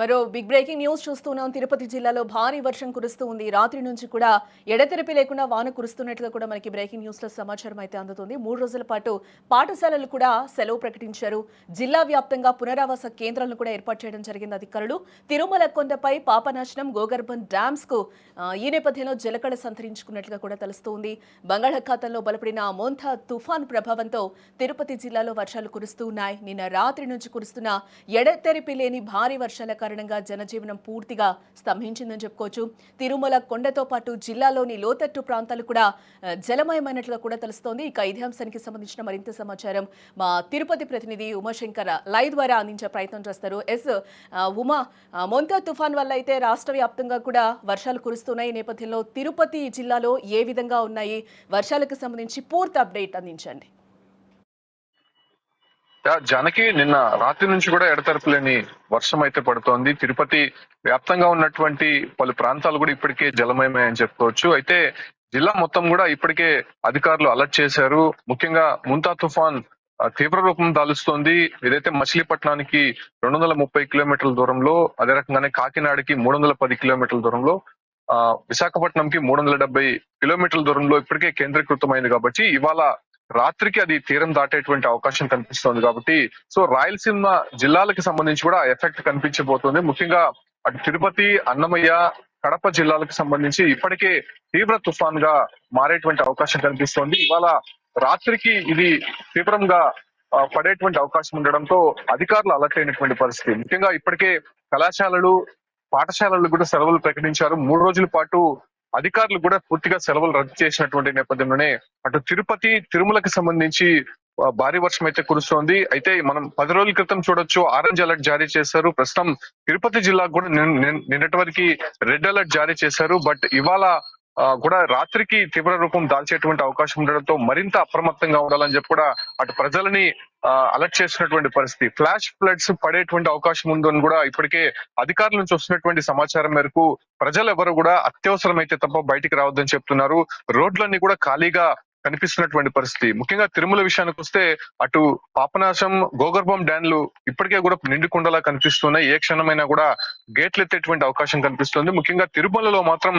మరో big breaking news చూస్తున్నాం. తిరుపతి జిల్లాలో భారీ వర్షం కురుస్తూ ఉంది. రాత్రి నుంచి కూడా ఎడతెరిపి లేకుండా వాన కురుస్తున్నట్లుగా కూడా మనకి బ్రేకింగ్ న్యూస్ లో సమాచారం అయితే అందుతుంది. 3 రోజుల పాటు పాఠశాలలు కూడా సెలవు ప్రకటించారు. జిల్లా వ్యాప్తంగా పునరావాస కేంద్రాలను కూడా ఏర్పాటు చేయడం జరిగింది అధికారులు. తిరుమల కొండపై పాపనాశనం, గోగర్భం డ్యామ్స్ కు ఈ నేపథ్యంలో జలకళ సంతరించుకున్నట్లుగా కూడా తెలుస్తోంది. బంగాళాఖాతంలో బలపడిన మోంథా తుఫాన్ ప్రభావంతో తిరుపతి జిల్లాలో వర్షాలు కురుస్తూ ఉన్నాయి. నిన్న రాత్రి నుంచి కురుస్తున్న ఎడతెరిపి లేని భారీ వర్షాల కారణంగా జనజీవనం పూర్తిగా స్తంభించిందని చెప్పుకోవచ్చు. తిరుమల కొండతో పాటు జిల్లాలోని లోతట్టు ప్రాంతాలు కూడా జలమయమైనట్లుగా కూడా తెలుస్తోంది. ఇక ఇదే అంశానికి సంబంధించిన మరింత సమాచారం మా తిరుపతి ప్రతినిధి ఉమాశంకర్ లైవ్ ద్వారా అందించే ప్రయత్నం చేస్తారు. ఉమా, మోంతా తుఫాన్ వల్ల అయితే రాష్ట్ర వ్యాప్తంగా కూడా వర్షాలు కురుస్తున్నాయి. ఈ నేపథ్యంలో తిరుపతి జిల్లాలో ఏ విధంగా ఉన్నాయి, వర్షాలకు సంబంధించి పూర్తి అప్డేట్ అందించండి. జానకి, నిన్న రాత్రి నుంచి కూడా ఎడతెరపులేని వర్షం అయితే పడుతోంది. తిరుపతి వ్యాప్తంగా ఉన్నటువంటి పలు ప్రాంతాలు కూడా ఇప్పటికే జలమయమే అని చెప్పుకోవచ్చు. అయితే జిల్లా మొత్తం కూడా ఇప్పటికే అధికారులు అలర్ట్ చేశారు. ముఖ్యంగా ముంతా తుఫాన్ తీవ్ర రూపం దాలుస్తోంది. ఏదైతే మచిలీపట్నానికి 230 కిలోమీటర్ల దూరంలో, అదే రకంగానే కాకినాడకి 310 కిలోమీటర్ల దూరంలో, విశాఖపట్నంకి 370 కిలోమీటర్ల దూరంలో ఇప్పటికే కేంద్రీకృతమైంది. కాబట్టి ఇవాళ రాత్రికి అది తీరం దాటేటువంటి అవకాశం కనిపిస్తోంది. కాబట్టి సో రాయలసీమ జిల్లాలకు సంబంధించి కూడా ఎఫెక్ట్ కనిపించబోతోంది. ముఖ్యంగా అటు తిరుపతి, అన్నమయ్య, కడప జిల్లాలకు సంబంధించి ఇప్పటికే తీవ్ర తుఫాన్ గా మారేటువంటి అవకాశం కనిపిస్తోంది. ఇవాళ రాత్రికి ఇది తీవ్రంగా పడేటువంటి అవకాశం ఉండడంతో అధికారులు అలర్ట్ అయినటువంటి పరిస్థితి. ముఖ్యంగా ఇప్పటికే కళాశాలలు, పాఠశాలలు కూడా సెలవులు ప్రకటించారు. 3 రోజుల పాటు అధికారులు కూడా పూర్తిగా సెలవులు రద్దు చేసినటువంటి నేపథ్యంలోనే అటు తిరుపతి, తిరుమలకి సంబంధించి భారీ వర్షం అయితే కురుస్తోంది. అయితే మనం 10 రోజుల క్రితం చూడొచ్చు, ఆరెంజ్ అలర్ట్ జారీ చేశారు. ప్రస్తుతం తిరుపతి జిల్లాకు కూడా నిన్నటి వరకు రెడ్ అలర్ట్ జారీ చేశారు. బట్ ఇవాళ కూడా రాత్రికి తీవ్ర రూపం దాల్చేటువంటి అవకాశం ఉండడంతో మరింత అప్రమత్తంగా ఉండాలని చెప్పి కూడా అటు ప్రజలని అలర్ట్ చేసినటువంటి పరిస్థితి. ఫ్లాష్ ఫ్లడ్స్ పడేటువంటి అవకాశం ఉందని కూడా ఇప్పటికే అధికారుల నుంచి వస్తున్నటువంటి సమాచారం మేరకు ప్రజలు ఎవరు కూడా అత్యవసరమైతే తప్ప బయటికి రావద్దని చెప్తున్నారు. రోడ్లన్నీ కూడా ఖాళీగా కనిపిస్తున్నటువంటి పరిస్థితి. ముఖ్యంగా తిరుమల విషయానికి వస్తే అటు పాపనాశం, గోగర్భం డ్యాన్లు ఇప్పటికే కూడా నిండుకుండలా కనిపిస్తున్నాయి. ఏ క్షణమైనా కూడా గేట్లు ఎత్తేటువంటి అవకాశం కనిపిస్తుంది. ముఖ్యంగా తిరుమలలో మాత్రం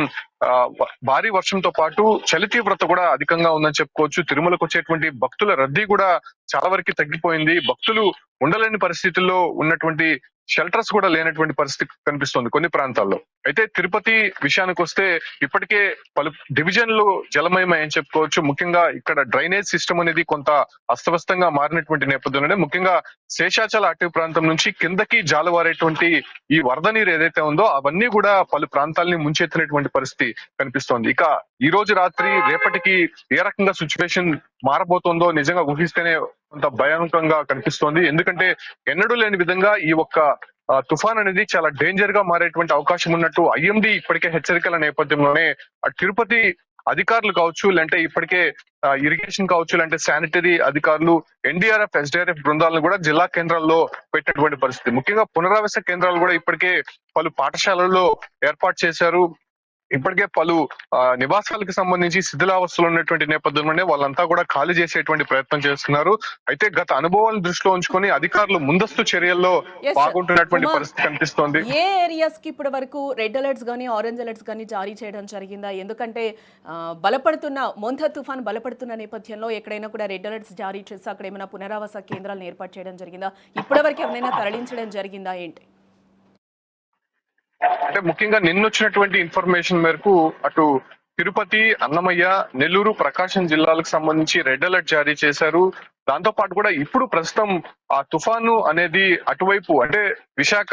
భారీ వర్షంతో పాటు చలి తీవ్రత కూడా అధికంగా ఉందని చెప్పుకోవచ్చు. తిరుమలకు వచ్చేటువంటి భక్తుల రద్దీ కూడా చాలా వరకు తగ్గిపోయింది. భక్తులు ఉండలేని పరిస్థితుల్లో ఉన్నటువంటి షెల్టర్స్ కూడా లేనటువంటి పరిస్థితి కనిపిస్తుంది కొన్ని ప్రాంతాల్లో. అయితే తిరుపతి విషయానికి వస్తే ఇప్పటికే పలు డివిజన్లు జలమయమని చెప్పుకోవచ్చు. ముఖ్యంగా ఇక్కడ డ్రైనేజ్ సిస్టమ్ అనేది కొంత అస్తవ్యస్తంగా మారినటువంటి నేపథ్యంలోనే ముఖ్యంగా శేషాచల అటవీ ప్రాంతం నుంచి కిందకి జాలువారేటువంటి ఈ వరద నీరు ఏదైతే ఉందో అవన్నీ కూడా పలు ప్రాంతాలని ముంచెత్తినటువంటి పరిస్థితి కనిపిస్తోంది. ఇక ఈ రోజు రాత్రి, రేపటికి ఏ రకంగా సిచ్యువేషన్ మారబోతోందో నిజంగా ఊహిస్తేనే కొంత భయానకంగా కనిపిస్తోంది. ఎందుకంటే ఎన్నడూ లేని విధంగా ఈ ఒక్క తుఫాన్ అనేది చాలా డేంజర్ గా మారేటువంటి అవకాశం ఉన్నట్టు ఐఎండీ ఇప్పటికే హెచ్చరికల నేపథ్యంలోనే తిరుపతి అధికారులు కావచ్చు, లేదంటే ఇప్పటికే ఇరిగేషన్ కావచ్చు, లేదంటే శానిటరీ అధికారులు, ఎన్డీఆర్ఎఫ్, ఎస్డీఆర్ఎఫ్ బృందాలను కూడా జిల్లా కేంద్రాల్లో పెట్టినటువంటి పరిస్థితి. ముఖ్యంగా పునరావాస కేంద్రాలు కూడా ఇప్పటికే పలు పాఠశాలల్లో ఏర్పాటు చేశారు. ఇప్పటికే పలు నివాసాలకు సంబంధించి శిథిలావస్థలు ఉన్నటువంటి నేపథ్యంలోనే వాళ్ళంతా కూడా ఖాళీ చేసేటువంటి ప్రయత్నం చేస్తున్నారు. అయితే గత అనుభవాలను దృష్టిలో ఉంచుకొని అధికారులు ముందస్తు చర్యల్లో పాల్గొంటున్నటువంటి పరిస్థితి కనిపిస్తోంది. ఏ ఏరియాస్ కి ఇప్పటి వరకు రెడ్ అలర్ట్స్ గానీ, ఆరెంజ్ అలర్ట్స్ గానీ జారీ చేయడం జరిగిందా? ఎందుకంటే బలపడుతున్న మోంథా తుఫాన్ బలపడుతున్న నేపథ్యంలో ఎక్కడైనా కూడా రెడ్ అలర్ట్స్ జారీ చేసి అక్కడ ఏమైనా పునరావాస కేంద్రాలను ఏర్పాటు చేయడం జరిగిందా? ఇప్పటి వరకు ఎవరైనా తరలించడం జరిగిందా ఏంటి? అంటే ముఖ్యంగా నిన్నొచ్చినటువంటి ఇన్ఫర్మేషన్ మేరకు అటు తిరుపతి, అన్నమయ్య, నెల్లూరు, ప్రకాశం జిల్లాలకు సంబంధించి రెడ్ అలర్ట్ జారీ చేశారు. దాంతో పాటు కూడా ఇప్పుడు ప్రస్తుతం ఆ తుఫాను అనేది అటువైపు అంటే విశాఖ,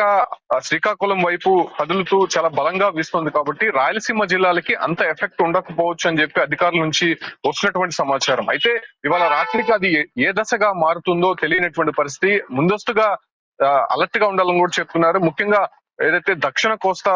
శ్రీకాకుళం వైపు కదులుతూ చాలా బలంగా వీస్తుంది. కాబట్టి రాయలసీమ జిల్లాలకి అంత ఎఫెక్ట్ ఉండకపోవచ్చు అని చెప్పి అధికారుల నుంచి వస్తున్నటువంటి సమాచారం. అయితే ఇవాళ రాత్రికి అది ఏ దశగా మారుతుందో తెలియనటువంటి పరిస్థితి. ముందస్తుగా అలర్ట్ గా ఉండాలని కూడా చెప్తున్నారు. ముఖ్యంగా ఏదైతే దక్షిణ కోస్తా,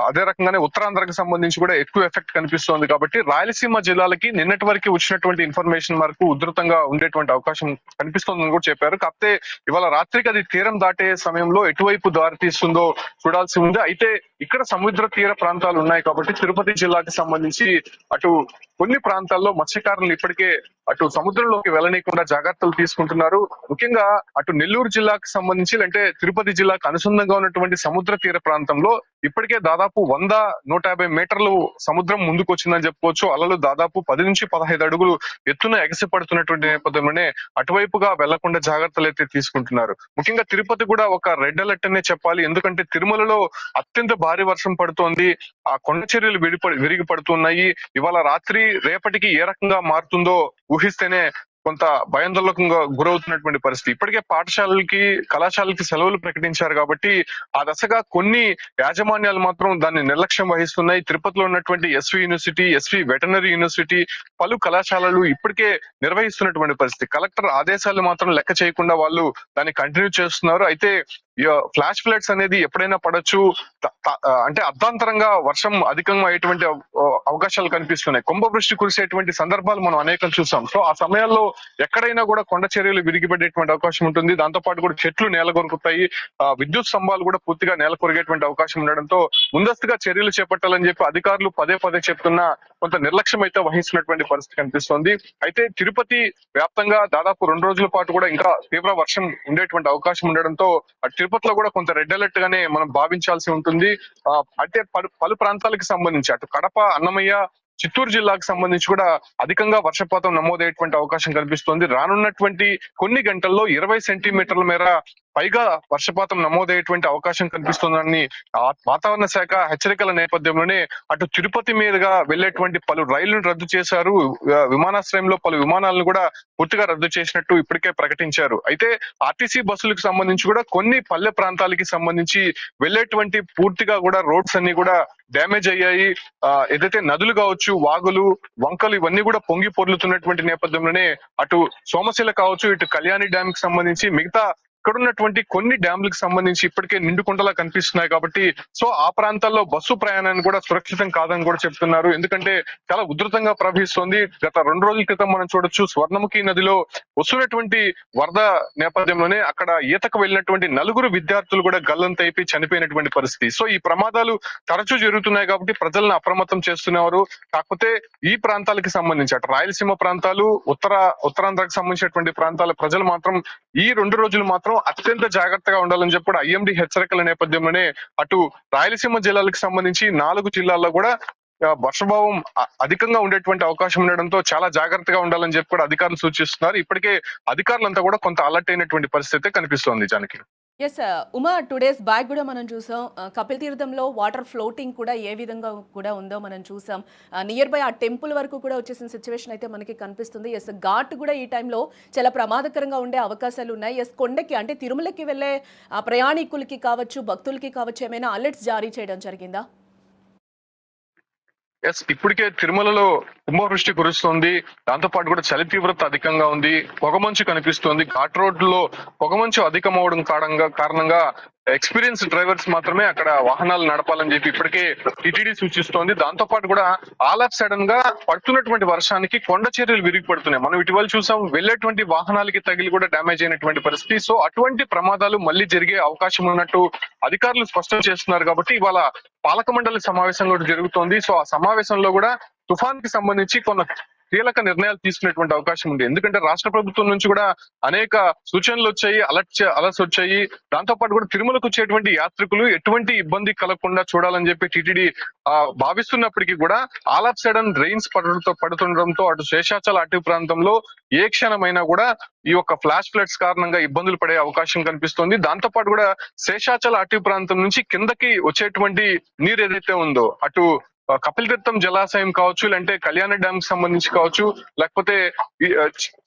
అదే రకంగానే ఉత్తరాంధ్రకు సంబంధించి కూడా ఎక్కువ ఎఫెక్ట్ కనిపిస్తోంది. కాబట్టి రాయలసీమ జిల్లాలకి నిన్నటి వరకు వచ్చినటువంటి ఇన్ఫర్మేషన్ వరకు ఉధృతంగా ఉండేటువంటి అవకాశం కనిపిస్తోందని కూడా చెప్పారు. కాకపోతే ఇవాళ రాత్రికి అది తీరం దాటే సమయంలో ఎటువైపు దారి తీస్తుందో చూడాల్సి ఉంది. అయితే ఇక్కడ సముద్ర తీర ప్రాంతాలు ఉన్నాయి కాబట్టి తిరుపతి జిల్లాకి సంబంధించి అటు కొన్ని ప్రాంతాల్లో మత్స్యకారులు ఇప్పటికే అటు సముద్రంలోకి వెళ్ళనీయకుండా జాగ్రత్తలు తీసుకుంటున్నారు. ముఖ్యంగా అటు నెల్లూరు జిల్లాకు సంబంధించి అంటే తిరుపతి జిల్లాకు అనుసంధానంగా ఉన్నటువంటి సముద్ర తీర ప్రాంతంలో ఇప్పటికే దాదాపు 100-150 మీటర్లు సముద్రం ముందుకు వచ్చిందని చెప్పుకోవచ్చు. అలలు దాదాపు 10 నుంచి 15 అడుగులు ఎత్తున ఎగసి పడుతున్నటువంటి నేపథ్యంలోనే అటువైపుగా వెళ్లకుండా జాగ్రత్తలు అయితే తీసుకుంటున్నారు. ముఖ్యంగా తిరుపతి కూడా ఒక రెడ్ అలర్ట్ అనే చెప్పాలి. ఎందుకంటే తిరుమలలో అత్యంత భారీ వర్షం పడుతోంది. ఆ కొండ చర్యలు విరిగి పడుతున్నాయి. ఇవాళ రాత్రి రేపటికి ఏ రకంగా మారుతుందో ఊహిస్తేనే కొంత భయాందోళనకు గురవుతున్నటువంటి పరిస్థితి. ఇప్పటికే పాఠశాలలకి కళాశాలకి సెలవులు ప్రకటించారు కాబట్టి ఆ దశగా కొన్ని యాజమాన్యాలు మాత్రం దాన్ని నిర్లక్ష్యం వహిస్తున్నాయి. తిరుపతిలో ఉన్నటువంటి SV university, SV veterinary university, పలు కళాశాలలు ఇప్పటికే నిర్వహిస్తున్నటువంటి పరిస్థితి. కలెక్టర్ ఆదేశాలు మాత్రం లెక్క చేయకుండా వాళ్ళు దాన్ని కంటిన్యూ చేస్తున్నారు. అయితే ఫ్లాష్ ఫ్లడ్స్ అనేది ఎప్పుడైనా పడొచ్చు. అంటే అర్ధాంతరంగా వర్షం అధికంగా అయ్యేటువంటి అవకాశాలు కనిపిస్తున్నాయి. కుంభవృష్టి కురిసేటువంటి సందర్భాలు మనం అనేకం చూసాం. సో ఆ సమయాల్లో ఎక్కడైనా కూడా కొండ చర్యలు విరిగిపడేటువంటి అవకాశం ఉంటుంది. దాంతో పాటు కూడా చెట్లు నేల కొరుకుతాయి. విద్యుత్ స్తంభాలు కూడా పూర్తిగా నేల కొరిగేటువంటి అవకాశం ఉండడంతో ముందస్తుగా చర్యలు చేపట్టాలని చెప్పి అధికారులు పదే పదే చెప్తున్నా కొంత నిర్లక్ష్యం అయితే వహిస్తున్నటువంటి పరిస్థితి కనిపిస్తోంది. అయితే తిరుపతి వ్యాప్తంగా దాదాపు 2 రోజుల పాటు కూడా ఇంకా తీవ్ర వర్షం ఉండేటువంటి అవకాశం ఉండడంతో తిరుపతిలో కూడా కొంత రెడ్ అలర్ట్ గానే మనం భావించాల్సి ఉంటుంది. అంటే పలు ప్రాంతాలకు సంబంధించి అటు కడప, అన్నమయ్య, చిత్తూరు జిల్లాకు సంబంధించి కూడా అధికంగా వర్షపాతం నమోదయ్యేటువంటి అవకాశం కనిపిస్తోంది. రానున్నటువంటి కొన్ని గంటల్లో 20 సెంటీమీటర్ల మేర పైగా వర్షపాతం నమోదయ్యేటువంటి అవకాశం కనిపిస్తోందని వాతావరణ శాఖ హెచ్చరికల నేపథ్యంలోనే అటు తిరుపతి మీదుగా వెళ్లేటువంటి పలు రైళ్లను రద్దు చేశారు. విమానాశ్రయంలో పలు విమానాలను కూడా పూర్తిగా రద్దు చేసినట్టు ఇప్పటికే ప్రకటించారు. అయితే ఆర్టీసీ బస్సులకు సంబంధించి కూడా కొన్ని పల్లె ప్రాంతాలకి సంబంధించి వెళ్లేటువంటి పూర్తిగా కూడా రోడ్స్ అన్ని కూడా డ్యామేజ్ అయ్యాయి. ఏదైతే నదులు కావచ్చు, వాగులు, వంకలు ఇవన్నీ కూడా పొంగి పొర్లుతున్నటువంటి నేపథ్యంలోనే అటు సోమశిల కావచ్చు, ఇటు కళ్యాణి డ్యామ్ కి సంబంధించి మిగతా ఇక్కడ ఉన్నటువంటి కొన్ని డ్యామ్లకు సంబంధించి ఇప్పటికే నిండుకుంటలా కనిపిస్తున్నాయి కాబట్టి సో ఆ ప్రాంతాల్లో బస్సు ప్రయాణాన్ని కూడా సురక్షితం కాదని కూడా చెప్తున్నారు. ఎందుకంటే చాలా ఉధృతంగా ప్రవహిస్తోంది. గత 2 రోజుల క్రితం మనం చూడొచ్చు స్వర్ణముఖి నదిలో వస్తున్నటువంటి వరద నేపథ్యంలోనే అక్కడ ఈతకు వెళ్ళినటువంటి 4 విద్యార్థులు కూడా గల్లంతైపోయి చనిపోయినటువంటి పరిస్థితి. సో ఈ ప్రమాదాలు తరచూ జరుగుతున్నాయి కాబట్టి ప్రజలను అప్రమత్తం చేస్తున్నారు. కాకపోతే ఈ ప్రాంతాలకు సంబంధించి అటు రాయలసీమ ప్రాంతాలు, ఉత్తరాంధ్రకు సంబంధించినటువంటి ప్రాంతాల ప్రజలు మాత్రం ఈ 2 రోజులు మాత్రం అత్యంత జాగ్రత్తగా ఉండాలని చెప్పి కూడా ఐఎండీ హెచ్చరికల నేపథ్యంలోనే అటు రాయలసీమ జిల్లాలకు సంబంధించి 4 జిల్లాల్లో కూడా వర్షభావం అధికంగా ఉండేటువంటి అవకాశం ఉండడంతో చాలా జాగ్రత్తగా ఉండాలని చెప్పి కూడా అధికారులు సూచిస్తున్నారు. ఇప్పటికే అధికారులంతా కూడా కొంత అలర్ట్ అయినటువంటి పరిస్థితి కనిపిస్తోంది Janaki. Yes Uma 2 days back కూడా మనం చూసాం. కపిల్ తీర్థంలో వాటర్ ఫ్లోటింగ్ కూడా ఏ విధంగా కూడా ఉందో మనం చూసాం. నియర్ బై ఆ టెంపుల్ వరకు కూడా వచ్చేసిన సిచ్యువేషన్ అయితే మనకి కనిపిస్తుంది. ఎస్ ఘాట్ కూడా ఈ టైంలో చాలా ప్రమాదకరంగా ఉండే అవకాశాలు ఉన్నాయి. ఎస్ కొండకి అంటే తిరుమలకి వెళ్ళే ప్రయాణికులకి కావచ్చు, భక్తులకి కావచ్చు ఏమైనా అలర్ట్స్ జారీ చేయడం జరిగిందా? ఎస్ ఇప్పటికే తిరుమలలో కుంభవృష్టి కురుస్తోంది. దాంతో పాటు కూడా చలి తీవ్రత అధికంగా ఉంది. పొగమంచు కనిపిస్తోంది. ఘాట్ రోడ్లో పొగమంచు అధికమవడం కారణంగా ఎక్స్పీరియన్స్ డ్రైవర్స్ మాత్రమే అక్కడ వాహనాలు నడపాలని చెప్పి ఇప్పటికే టిటిడి సూచిస్తోంది. దాంతో పాటు కూడా ఆల్ ఆఫ్ సడన్ గా పడుతున్నటువంటి వర్షానికి కొండ చర్యలు విరిగి పడుతున్నాయి. మనం ఇటీవల చూసాం వెళ్లేటువంటి వాహనాలకి తగిలి కూడా డ్యామేజ్ అయినటువంటి పరిస్థితి. సో అటువంటి ప్రమాదాలు మళ్ళీ జరిగే అవకాశం ఉన్నట్టు అధికారులు స్పష్టం చేస్తున్నారు కాబట్టి ఇవాళ పాలక మండలి సమావేశం కూడా జరుగుతోంది. సో ఆ సమావేశంలో కూడా తుఫాన్ కి సంబంధించి కొన్ని కీలక నిర్ణయాలు తీసుకునేటువంటి అవకాశం ఉంది. ఎందుకంటే రాష్ట్ర ప్రభుత్వం నుంచి కూడా అనేక సూచనలు వచ్చాయి, అలర్ట్స్ వచ్చాయి. దాంతో పాటు కూడా తిరుమలకు వచ్చేటువంటి యాత్రికులు ఎటువంటి ఇబ్బంది కలగకుండా చూడాలని చెప్పి టిటిడి భావిస్తున్నప్పటికీ కూడా ఆల్ ఆఫ్ సడన్ రెయిన్స్ పడుతుండడంతో అటు శేషాచల అటవీ ప్రాంతంలో ఏ క్షణమైనా కూడా ఈ యొక్క ఫ్లాష్ ఫ్లడ్స్ కారణంగా ఇబ్బందులు పడే అవకాశం కనిపిస్తుంది. దాంతో పాటు కూడా శేషాచల అటవీ ప్రాంతం నుంచి కిందకి వచ్చేటువంటి నీరు ఏదైతే ఉందో అటు కపిల్ తీర్థం జలాశయం కావచ్చు, లేదంటే కళ్యాణ డ్యామ్ కి సంబంధించి కావచ్చు, లేకపోతే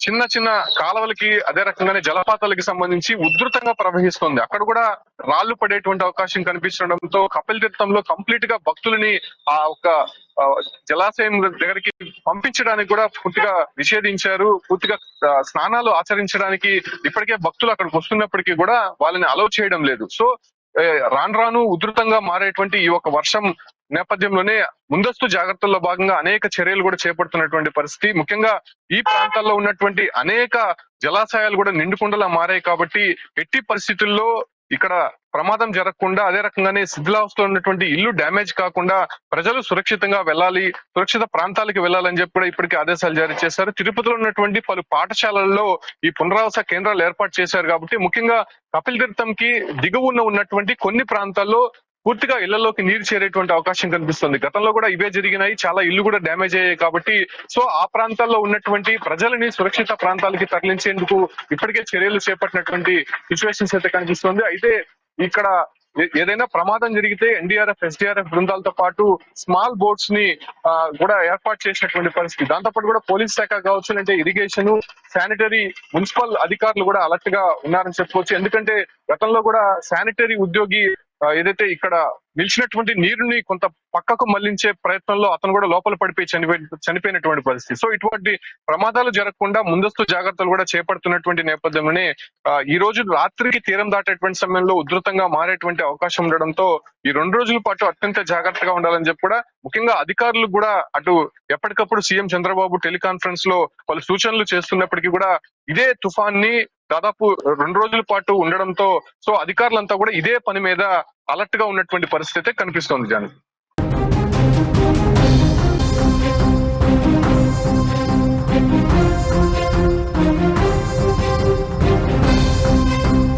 చిన్న చిన్న కాలువలకి అదే రకంగానే జలపాతాలకి సంబంధించి ఉధృతంగా ప్రవహిస్తుంది. అక్కడ కూడా రాళ్లు పడేటువంటి అవకాశం కనిపించడంతో కపిల్ తీర్థంలో కంప్లీట్ గా భక్తులని ఆ ఒక జలాశయం దగ్గరికి పంపించడానికి కూడా పూర్తిగా నిషేధించారు. పూర్తిగా స్నానాలు ఆచరించడానికి ఇప్పటికే భక్తులు అక్కడికి వస్తున్నప్పటికీ కూడా వాళ్ళని అలౌ చేయడం లేదు. సో రాను ఉధృతంగా మారేటువంటి ఈ ఒక వర్షం నేపథ్యంలోనే ముందస్తు జాగ్రత్తల్లో భాగంగా అనేక చర్యలు కూడా చేపడుతున్నటువంటి పరిస్థితి. ముఖ్యంగా ఈ ప్రాంతాల్లో ఉన్నటువంటి అనేక జలాశయాలు కూడా నిండుకుండలా మారాయి కాబట్టి ఎట్టి పరిస్థితుల్లో ఇక్కడ ప్రమాదం జరగకుండా, అదే రకంగానే శిథిలావస్థలో ఉన్నటువంటి ఇల్లు డ్యామేజ్ కాకుండా ప్రజలు సురక్షితంగా వెళ్ళాలి, సురక్షిత ప్రాంతాలకు వెళ్ళాలని చెప్పి కూడా ఇప్పటికే ఆదేశాలు జారీ చేశారు. తిరుపతిలో ఉన్నటువంటి పలు పాఠశాలల్లో ఈ పునరావాస కేంద్రాలు ఏర్పాటు చేశారు కాబట్టి ముఖ్యంగా కపిల్ తీర్థంకి దిగువన ఉన్నటువంటి కొన్ని ప్రాంతాల్లో పూర్తిగా ఇళ్లలోకి నీరు చేరేటువంటి అవకాశం కనిపిస్తుంది. గతంలో కూడా ఇవే జరిగినాయి, చాలా ఇల్లు కూడా డ్యామేజ్ అయ్యాయి కాబట్టి సో ఆ ప్రాంతాల్లో ఉన్నటువంటి ప్రజలని సురక్షిత ప్రాంతాలకి తరలించేందుకు ఇప్పటికే చర్యలు చేపట్టినటువంటి సిచ్యువేషన్స్ అయితే కనిపిస్తుంది. అయితే ఇక్కడ ఏదైనా ప్రమాదం జరిగితే ఎన్డీఆర్ఎఫ్, ఎస్డీఆర్ఎఫ్ బృందాలతో పాటు స్మాల్ బోట్స్ ని కూడా ఏర్పాటు చేసినటువంటి పరిస్థితి. దాంతో పాటు కూడా పోలీస్ శాఖ కావచ్చు, అంటే ఇరిగేషన్, శానిటరీ, మున్సిపల్ అధికారులు కూడా అలర్ట్ గా ఉన్నారని చెప్పుకోవచ్చు. ఎందుకంటే గతంలో కూడా శానిటరీ ఉద్యోగి ఏదైతే ఇక్కడ నిలిచినటువంటి నీరుని కొంత పక్కకు మళ్లించే ప్రయత్నంలో అతను కూడా లోపల పడిపోయి చనిపోయినటువంటి పరిస్థితి. సో ఇటువంటి ప్రమాదాలు జరగకుండా ముందస్తు జాగ్రత్తలు కూడా చేపడుతున్నటువంటి నేపథ్యంలోనే ఈ రోజు రాత్రికి తీరం దాటేటువంటి సమయంలో ఉధృతంగా మారేటువంటి అవకాశం ఉండడంతో ఈ 2 రోజుల పాటు అత్యంత జాగ్రత్తగా ఉండాలని చెప్పి కూడా ముఖ్యంగా అధికారులు కూడా అటు ఎప్పటికప్పుడు సీఎం చంద్రబాబు టెలికాన్ఫరెన్స్ లో పలు సూచనలు చేస్తున్నప్పటికీ కూడా ఇదే తుఫాన్ని దాదాపు 2 రోజుల పాటు ఉండడంతో సో అధికారులంతా కూడా ఇదే పని మీద అలర్ట్ గా ఉన్నటువంటి పరిస్థితి అయితే కనిపిస్తోంది జానకి.